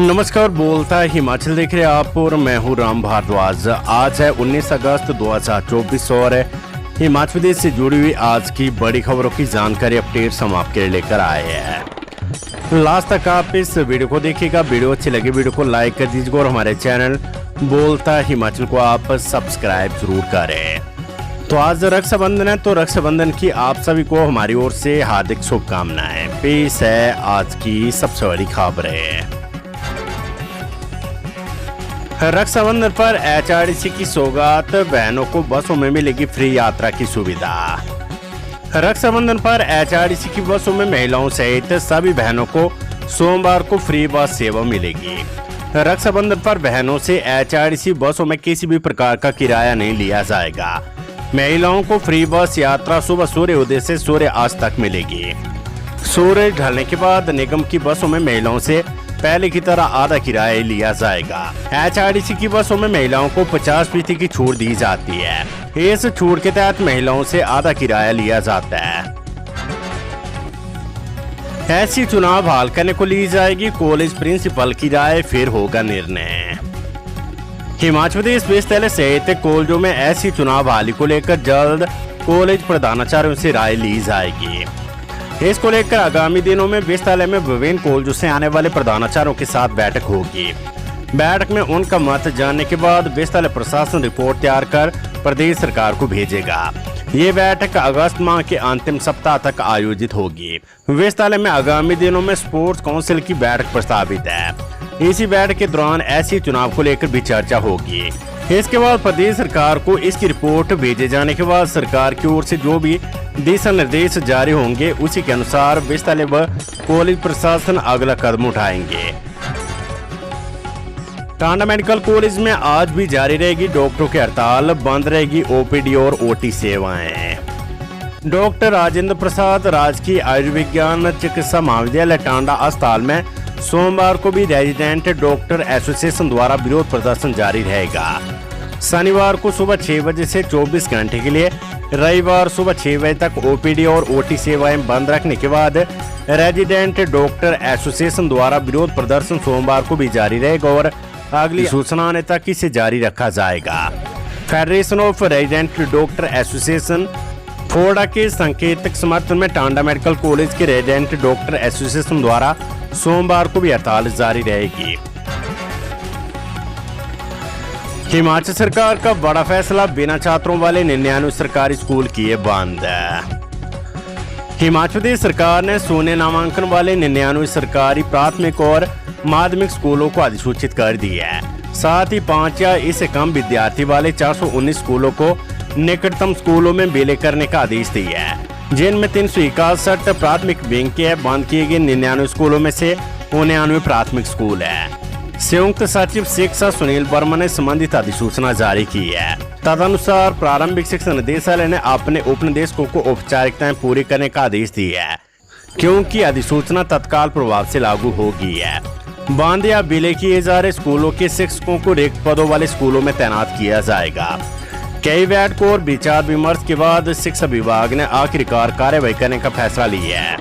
नमस्कार, बोलता है हिमाचल देख रहे आप और मैं हूं राम भारद्वाज। आज है 19 अगस्त 2024 और हिमाचल प्रदेश से जुड़ी हुई आज की बड़ी खबरों की जानकारी अपडेट्स हम आपके लिए लेकर आए हैं। लास्ट तक आप इस वीडियो को देखिएगा। वीडियो अच्छी लगे वीडियो को लाइक कर दीजिएगा और हमारे चैनल बोलता है हिमाचल को आप सब्सक्राइब जरूर करें। तो आज रक्षाबंधन है, तो रक्षाबंधन की आप सभी को हमारी ओर से हार्दिक शुभकामनाएं। पेश है आज की सबसे बड़ी खबरें। रक्षाबंधन पर एचआरटीसी की सौगात, बहनों को बसों में मिलेगी फ्री यात्रा की सुविधा। रक्षाबंधन पर एचआरटीसी की बसों में महिलाओं सहित सभी बहनों को सोमवार को फ्री बस सेवा मिलेगी। रक्षाबंधन पर बहनों से एचआरटीसी बसों में किसी भी प्रकार का किराया नहीं लिया जाएगा। महिलाओं को फ्री बस यात्रा सुबह सूर्योदय से सूर्यास्त तक मिलेगी। सूर्य ढलने के बाद निगम की बसों में महिलाओं से पहले की तरह आधा किराया लिया जाएगा। एचआरटीसी की बसों में महिलाओं को 50% की छूट दी जाती है। इस छूट के तहत महिलाओं से आधा किराया लिया जाता है। ऐसी चुनाव हाल करने को ली जाएगी कॉलेज प्रिंसिपल की राय, फिर होगा निर्णय। हिमाचल प्रदेश विश्वविद्यालय सहित कॉलेजों में ऐसी चुनाव हाली को लेकर जल्द कॉलेज प्रधानाचार्यों से राय ली जाएगी। इसको लेकर आगामी दिनों में विश्वविद्यालय में विभिन्न कॉलेजों से आने वाले प्रधानाचार्यों के साथ बैठक होगी। बैठक में उनका मत जानने के बाद विश्वविद्यालय प्रशासन रिपोर्ट तैयार कर प्रदेश सरकार को भेजेगा। ये बैठक अगस्त माह के अंतिम सप्ताह तक आयोजित होगी। विश्वविद्यालय में आगामी दिनों में स्पोर्ट्स काउंसिल की बैठक प्रस्तावित है। इसी बैठक के दौरान ऐसी चुनाव को लेकर भी चर्चा होगी। इसके बाद प्रदेश सरकार को इसकी रिपोर्ट भेजे जाने के बाद सरकार की ओर से जो भी दिशा निर्देश जारी होंगे उसी के अनुसार विश्वविद्यालय व कॉलेज प्रशासन अगला कदम उठाएंगे। टांडा मेडिकल कॉलेज में आज भी जारी रहेगी डॉक्टरों की हड़ताल, बंद रहेगी ओपीडी और ओटी सेवाएं। डॉक्टर राजेंद्र प्रसाद राजकीय आयुर्विज्ञान चिकित्सा महाविद्यालय टांडा अस्पताल में सोमवार को भी रेजिडेंट डॉक्टर एसोसिएशन द्वारा विरोध प्रदर्शन जारी रहेगा। शनिवार को सुबह 6 बजे से 24 घंटे के लिए, रविवार सुबह 6 बजे तक ओपीडी और ओटी सेवाएं बंद रखने के बाद रेजिडेंट डॉक्टर एसोसिएशन द्वारा विरोध प्रदर्शन सोमवार को भी जारी रहेगा और अगली सूचना आने तक इसे जारी रखा जाएगा। Federation of resident doctor association फोड़ा के संकेतक समर्थन में टांडा मेडिकल कॉलेज के रेजिडेंट डॉक्टर एसोसिएशन द्वारा सोमवार को भी हड़ताल जारी रहेगी। हिमाचल सरकार का बड़ा फैसला, बिना छात्रों वाले 99 सरकारी स्कूल किए बंद। हिमाचल प्रदेश सरकार ने शून्य नामांकन वाले 99 सरकारी प्राथमिक और माध्यमिक स्कूलों को अधिसूचित कर दिया है। साथ ही 5 या इससे कम विद्यार्थी वाले 419 स्कूलों को निकटतम स्कूलों में विलय करने का आदेश दिया है, जिनमें 361 प्राथमिक विंग के बंद किए गए 99 स्कूलों में से 99 प्राथमिक स्कूल है। संयुक्त सचिव शिक्षा सुनील वर्मा ने संबंधित अधिसूचना जारी की है। तदनुसार प्रारंभिक शिक्षा निदेशालय ने अपने उपनिदेशकों को औपचारिकताएं पूरी करने का आदेश दिया है, क्योंकि अधिसूचना तत्काल प्रभाव से लागू होगी है। बंद या विलय किए जा रहे स्कूलों के शिक्षकों को रिक्त पदों वाले स्कूलों में तैनात किया जाएगा। कई बैठकों और विचार विमर्श के बाद शिक्षा विभाग ने आखिरकार कार्यवाही करने का फैसला लिया है।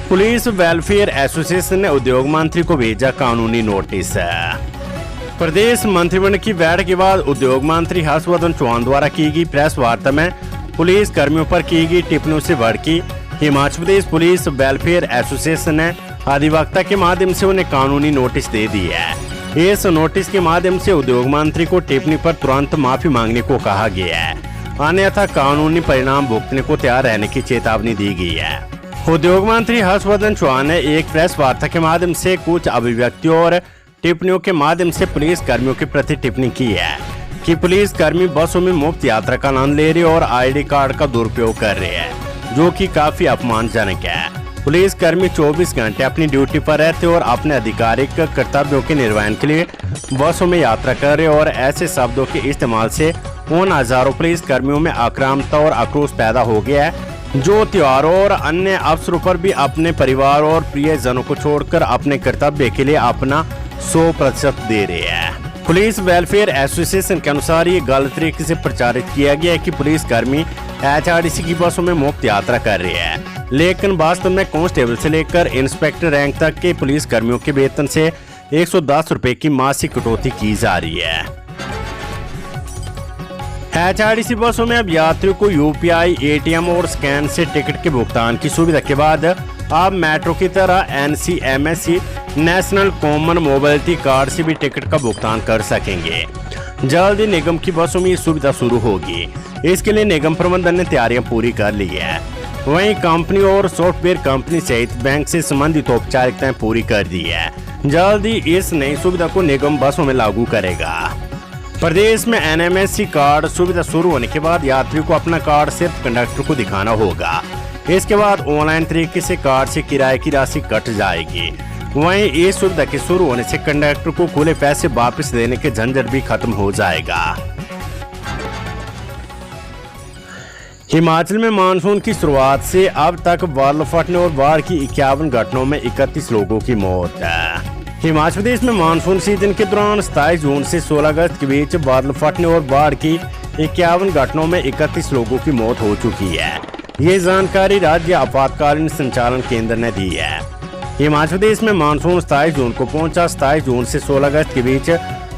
पुलिस वेलफेयर एसोसिएशन ने उद्योग मंत्री को भेजा कानूनी नोटिस। प्रदेश मंत्रिमंडल की बैठक के बाद उद्योग मंत्री हर्षवर्धन चौहान द्वारा की गई प्रेस वार्ता में पुलिस कर्मियों पर की गई टिप्पणियों से भड़की Himachal Pradesh police welfare association ने अधिवक्ता के माध्यम से उन्हें कानूनी नोटिस दे दी है। इस नोटिस के माध्यम से उद्योग मंत्री को टिप्पणी पर तुरंत माफी मांगने को कहा गया है, अन्यथा कानूनी परिणाम भुगतने को तैयार रहने की चेतावनी दी गई है। उद्योग मंत्री हर्षवर्धन चौहान ने एक प्रेस वार्ता के माध्यम से कुछ अभिव्यक्तियों और टिप्पणियों के माध्यम से पुलिस कर्मियों के प्रति टिप्पणी की है कि पुलिस कर्मी बसों में मुफ्त यात्रा का आनंद ले रहे और आईडी कार्ड का दुरुपयोग कर रहे हैं, जो कि काफी अपमानजनक है। पुलिस कर्मी 24 घंटे अपनी ड्यूटी पर रहते और अपने आधिकारिक कर्तव्यों के निर्वहन के लिए बसों में यात्रा कर रहे और ऐसे शब्दों के इस्तेमाल से उन हजारों पुलिस कर्मियों में आक्रामकता और आक्रोश पैदा हो गया है, जो त्योहारों और अन्य अवसरों पर भी अपने परिवार और प्रियजनों को छोड़कर अपने कर्तव्य के लिए अपना 100% दे रहे हैं। पुलिस वेलफेयर एसोसिएशन के अनुसार ये गलत तरीके से प्रचारित किया गया है कि पुलिस कर्मी एचआरटीसी की बसों में मुफ्त यात्रा कर रहे हैं। लेकिन वास्तव में कांस्टेबल से लेकर इंस्पेक्टर रैंक तक के पुलिस कर्मियों के वेतन से 110 रुपए की मासिक कटौती की जा रही है। HRTC बसों में अब यात्रियों को UPI, ATM और स्कैन से टिकट के भुगतान की सुविधा के बाद अब मेट्रो की तरह NCMSC national common mobility card से भी टिकट का भुगतान कर सकेंगे। जल्द ही निगम की बसों में ये सुविधा शुरू होगी। इसके लिए निगम प्रबंधन ने तैयारियां पूरी कर ली है। वहीं कंपनी और सॉफ्टवेयर कंपनी सहित बैंक से संबंधित औपचारिकताएं पूरी कर दी है। जल्द ही इस नई सुविधा को निगम बसों में लागू करेगा। प्रदेश में NMSC कार्ड सुविधा शुरू होने के बाद यात्रियों को अपना कार्ड सिर्फ कंडक्टर को दिखाना होगा। इसके बाद ऑनलाइन तरीके से कार्ड से किराए की राशि कट जाएगी। वहीं इस सुविधा के शुरू होने से कंडक्टर को खुले पैसे वापस देने के झंझट भी खत्म हो जाएगा। हिमाचल में मानसून की शुरुआत से अब तक बादल फटने और बाढ़ की 51 घटनाओं में 31 लोगों की मौत है। हिमाचल प्रदेश में मानसून सीजन के दौरान 27 जून से 16 अगस्त के बीच बादल फटने और बाढ़ की 51 घटनाओं में 31 लोगों की मौत हो चुकी है। ये जानकारी राज्य आपातकालीन संचालन केंद्र ने दी है। हिमाचल प्रदेश में मानसून 27 जून को पहुंचा। 27 जून से 16 अगस्त के बीच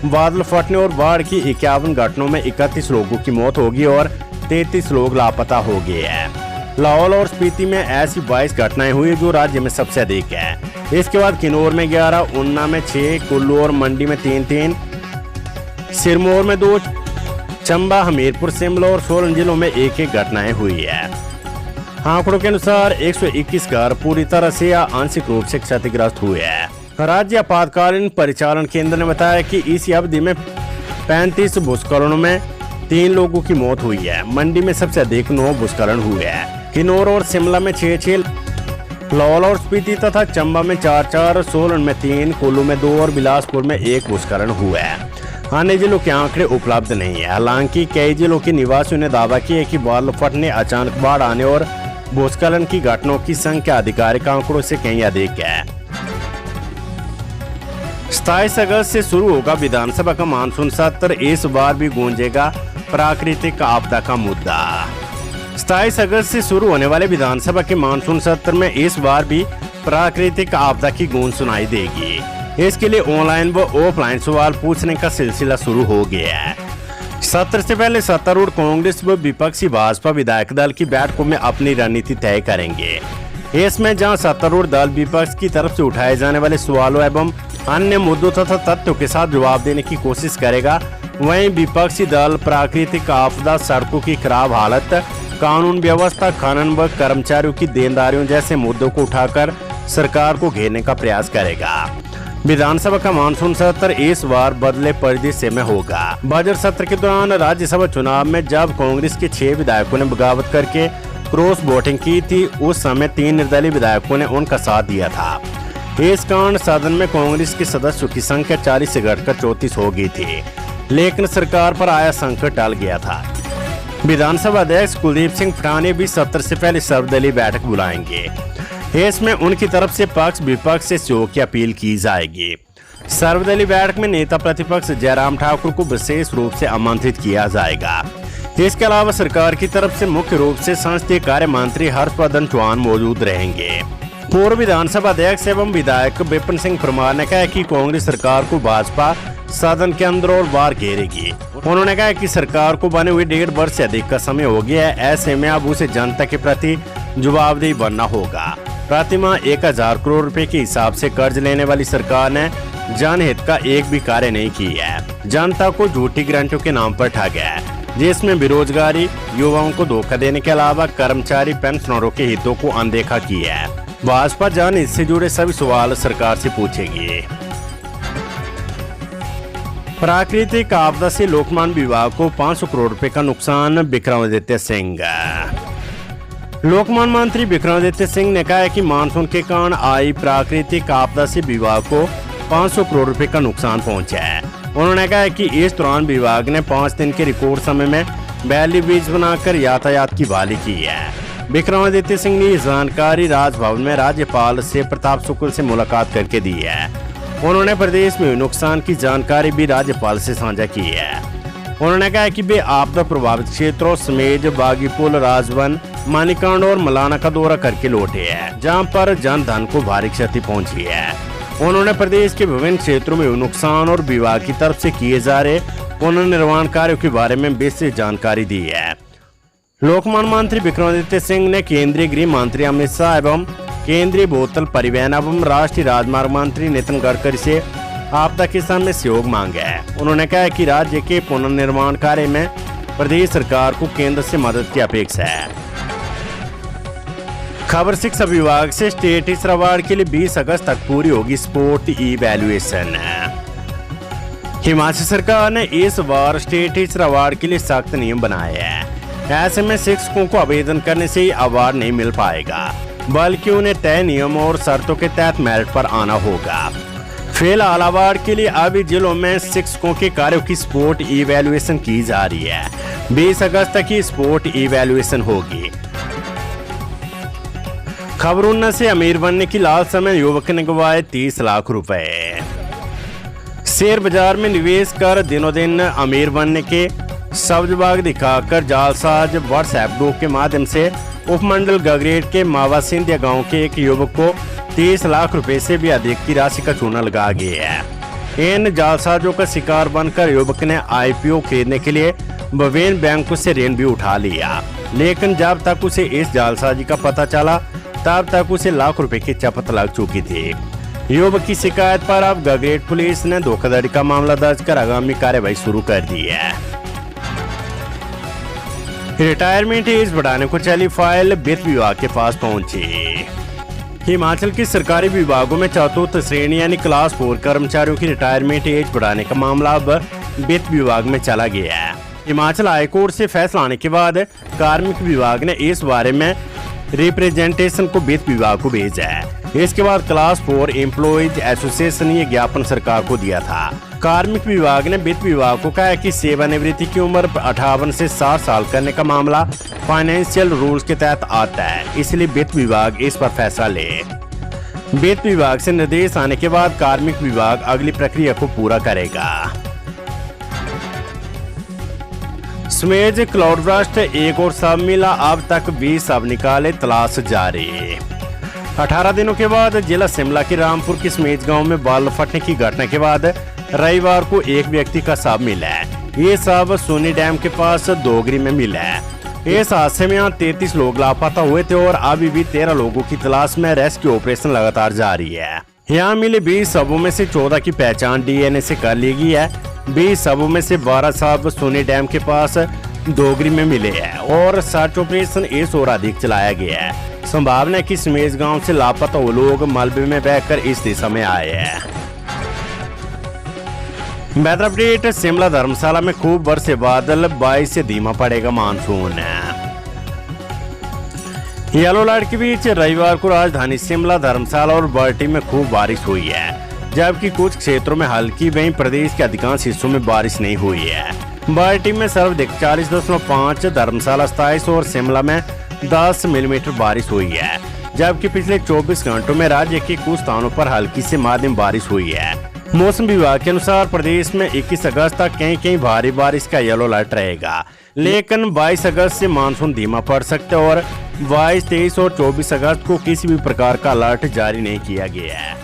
बादल फटने और बाढ़ की 51 घटनाओं में 31 लोगों की मौत होगी और 33 लोग लापता हो गए हैं। लाहौल और स्पीति में ऐसी 22 घटनाएं हुई जो राज्य में सबसे अधिक है। इसके बाद किन्नौर में 11, ऊना में 6, कुल्लू और मंडी में 3-3, सिरमौर में 2, चंबा, हमीरपुर, शिमला और सोलन जिलों में 1-1 घटनाएं हुई है। आंकड़ों के अनुसार 121 घर पूरी तरह से या आंशिक रूप से क्षतिग्रस्त हुए हैं। राज्य आपातकालीन परिचालन केंद्र ने बताया कि इसी अवधि में 35 भूस्खलनों में 3 लोगों की मौत हुई है। मंडी में सबसे अधिक 9 भूस्खलन हुए हैं। किन्नौर और शिमला में 6-6, लाहौल और स्पीति तथा चंबा में 4-4, सोलन में 3, कुल्लू में 2 और बिलासपुर में 1 भूस्खलन हुआ है। अन्य जिलों के आंकड़े उपलब्ध नहीं है। हालांकि कई जिलों के निवासियों ने दावा किया है कि बादल फटने, अचानक बाढ़ आने और भूस्खलन की घटनाओं की संख्या आधिकारिक आंकड़ों से कहीं अधिक है। 27 अगस्त से शुरू होगा विधानसभा का मानसून सत्र। इस बार भी गूंजेगा प्राकृतिक आपदा का मुद्दा। 27 अगस्त से शुरू होने वाले विधानसभा के मानसून सत्र में इस बार भी प्राकृतिक आपदा की गूंज सुनाई देगी। इसके लिए ऑनलाइन व ऑफलाइन सवाल पूछने का सिलसिला शुरू हो गया है। सत्र से पहले सत्तारूढ़ कांग्रेस व विपक्षी भाजपा विधायक दल की बैठकों में अपनी रणनीति तय करेंगे। इसमें जहां सत्तारूढ़ दल विपक्ष की तरफ से उठाए जाने वाले सवालों एवं अन्य मुद्दों तथा तथ्यों के साथ जवाब देने की कोशिश करेगा, वहीं विपक्षी दल प्राकृतिक आपदा, सड़कों की खराब हालत, कानून व्यवस्था, खनन व कर्मचारियों की देनदारियों जैसे मुद्दों को उठाकर सरकार को घेरने का प्रयास करेगा। विधानसभा का मानसून सत्र इस बार बदले परिदृश्य में होगा। बजट सत्र के दौरान राज्यसभा चुनाव में जब कांग्रेस के 6 विधायकों ने बगावत करके क्रॉस वोटिंग की थी, उस समय 3 निर्दलीय विधायकों ने उनका साथ दिया था। इस कारण सदन में कांग्रेस के सदस्यों की संख्या 40 से घटकर 34 हो गई थी, लेकिन सरकार पर आया संकट टल गया था। विधानसभा अध्यक्ष कुलदीप सिंह पठानिया भी सत्र से पहले सर्वदलीय बैठक बुलाएंगे। इसमें उनकी तरफ से पक्ष विपक्ष से सहयोग की अपील की जाएगी। सर्वदलीय बैठक में नेता प्रतिपक्ष जयराम ठाकुर को विशेष रूप से आमंत्रित किया जाएगा। इसके अलावा सरकार की तरफ से मुख्य रूप से संसदीय कार्य मंत्री हर्षवर्धन चौहान मौजूद रहेंगे। पूर्व विधानसभा अध्यक्ष एवं विधायक विपिन सिंह परमार ने कहा कि कांग्रेस सरकार को भाजपा सदन के अंदर और बाहर घेरेगी। उन्होंने कहा कि सरकार को बने हुए 1.5 वर्ष से अधिक का समय हो गया है। ऐसे में अब उसे जनता के प्रति जवाबदेही बनना होगा। प्रतिमाह 1000 करोड़ रुपए के हिसाब से कर्ज लेने वाली सरकार ने जनहित का एक भी कार्य नहीं किया है। जनता को झूठी गारंटियों के नाम पर ठगा है, जिसमें बेरोजगारी, युवाओं को धोखा देने के अलावा कर्मचारी पेंशनरों के हितों को अनदेखा किया है। भाजपा जनहित से जुड़े सभी सवाल सरकार से पूछेगी। प्राकृतिक आपदा से लोकमान विभाग को 500 करोड़ रुपए का नुकसान, विक्रमादित्य सिंह। लोकमान मंत्री विक्रमादित्य सिंह ने कहा है कि मानसून के कारण आई प्राकृतिक आपदा से विभाग को 500 करोड़ रुपए का नुकसान पहुंचा है। उन्होंने कहा है कि इस दौरान विभाग ने 5 दिन के रिकॉर्ड समय में बैली ब्रिज बनाकर यातायात की बहाली की है। विक्रमादित्य सिंह ने जानकारी राजभवन में राज्यपाल से प्रताप शुक्ल से मुलाकात करके दी है। उन्होंने प्रदेश में नुकसान की जानकारी भी राज्यपाल से साझा की है। उन्होंने कहा कि वे आपदा प्रभावित क्षेत्रों समेज, बागीपुल, राजवन, मानिकांड और मलाना का दौरा करके लौटे हैं, जहां पर जन धन को भारी क्षति पहुंची है। उन्होंने प्रदेश के विभिन्न क्षेत्रों में नुकसान और विभाग की तरफ से किए जा रहे पुनर्निर्माण कार्यों के बारे में विस्तृत जानकारी दी है। लोकमान्य मंत्री विक्रमादित्य सिंह ने केंद्रीय गृह मंत्री अमित शाह एवं केंद्रीय भूतल परिवहन एवं राष्ट्रीय राजमार्ग मंत्री नितिन गडकरी से आपदा के समय सहयोग मांगा है। उन्होंने कहा कि राज्य के पुनर्निर्माण कार्य में प्रदेश सरकार को केंद्र से मदद की अपेक्षा है। खबर शिक्षा विभाग से स्टेट टीचर अवार्ड के लिए 20 अगस्त तक पूरी होगी स्पोर्ट इवैल्यूएशन। हिमाचल सरकार ने इस बार स्टेट टीचर अवार्ड के लिए सख्त नियम बनाए हैं। ऐसे में शिक्षकों को आवेदन करने से ही अवार्ड नहीं मिल पाएगा, बल्कि उन्हें तय नियमों और शर्तों के तहत मेरिट पर आना होगा। फिलहाल अवार्ड के लिए अभी जिलों में शिक्षकों के कार्यों की स्पोर्ट इवैल्यूएशन की जा रही है। 20 अगस्त तक ही स्पोर्ट इवैल्यूएशन होगी। खबर उन्ना से अमीर बनने की लालसा में युवक ने गंवाए 30 लाख रुपए। शेयर बाजार में निवेश कर दिनों दिन अमीर बनने के सब्जबाग दिखाकर जालसाज व्हाट्सएप ग्रुप के माध्यम से उपमंडल गगरेट के मावा सिंधिया गांव के एक युवक को 30 लाख रुपए से भी अधिक की राशि का चूना लगा गया है। इन जालसाजों का शिकार बनकर युवक ने आईपीओ खरीदने के लिए विभिन्न बैंकों से ऋण भी उठा लिया, लेकिन जब तक उसे इस जालसाजी का पता चला तब तक उसे लाख रुपए की चपत लग चुकी थी। युवक की शिकायत पर अब गगरेट पुलिस ने धोखाधड़ी का मामला दर्ज कर आगामी कार्यवाही शुरू कर दी है। रिटायरमेंट एज बढ़ाने को चली फाइल वित्त विभाग के पास पहुंची। हिमाचल के सरकारी विभागों में चतुर्थ श्रेणी यानी क्लास 4 कर्मचारियों की रिटायरमेंट एज बढ़ाने का मामला अब वित्त विभाग में चला गया है। हिमाचल हाईकोर्ट से फैसला आने के बाद कार्मिक विभाग ने इस बारे में रिप्रेजेंटेशन को वित्त विभाग को भेजा है। इसके बाद क्लास 4 एम्प्लॉयज एसोसिएशन ने ज्ञापन सरकार को दिया था। कार्मिक विभाग ने वित्त विभाग को कहा कि सेवानिवृत्ति की उम्र 58 से 60 साल करने का मामला फाइनेंशियल रूल्स के तहत आता है, इसलिए वित्त विभाग इस पर फैसला ले। वित्त विभाग से निर्देश आने के बाद कार्मिक विभाग अगली प्रक्रिया को पूरा करेगा। स्मेज क्लाउडबर्स्ट एक और शव मिला, अब तक 20 शव निकाले, तलाश जारी। 18 दिनों के बाद जिला शिमला के रामपुर के स्मेज गांव में बाल फटने की घटना के बाद रविवार को एक व्यक्ति का शव मिला है। ये शव सोनी डैम के पास दोगरी में मिला है। इस हादसे में यहाँ 33 लोग लापता हुए थे और अभी भी 13 लोगों की तलाश में रेस्क्यू ऑपरेशन लगातार जारी है। यहाँ मिले 20 शवों में से 14 की पहचान डीएनए से कर ली गई है। 20 शवों में से 12 शव सोनी डैम के पास दोगरी में मिले हैं और सर्च ऑपरेशन इस और अधिक चलाया गया है। संभावना है कि स्मेज गांव से लापता हुए लोग मलबे में बहकर इस दिशा में आए हैं। Weather update. शिमला धर्मशाला में खूब बरसे बादल, 22 से धीमा पड़ेगा मानसून। येलो अलर्ट के बीच रविवार को राजधानी शिमला, धर्मशाला और बर्टी में खूब बारिश हुई है, जबकि कुछ क्षेत्रों में हल्की, वहीं प्रदेश के अधिकांश हिस्सों में बारिश नहीं हुई है। बर्टी में सर्वाधिक 40.5, धर्मशाला 27 और शिमला में 10 मिलीमीटर बारिश हुई है, जबकि पिछले 24 घंटों में राज्य के कुछ स्थानों पर हल्की से मध्यम बारिश हुई है। मौसम विभाग के अनुसार प्रदेश में 21 अगस्त तक कहीं भारी बारिश का येलो अलर्ट रहेगा, लेकिन 22 अगस्त से मानसून धीमा पड़ सकता है और 22, 23 और 24 अगस्त को किसी भी प्रकार का अलर्ट जारी नहीं किया गया है।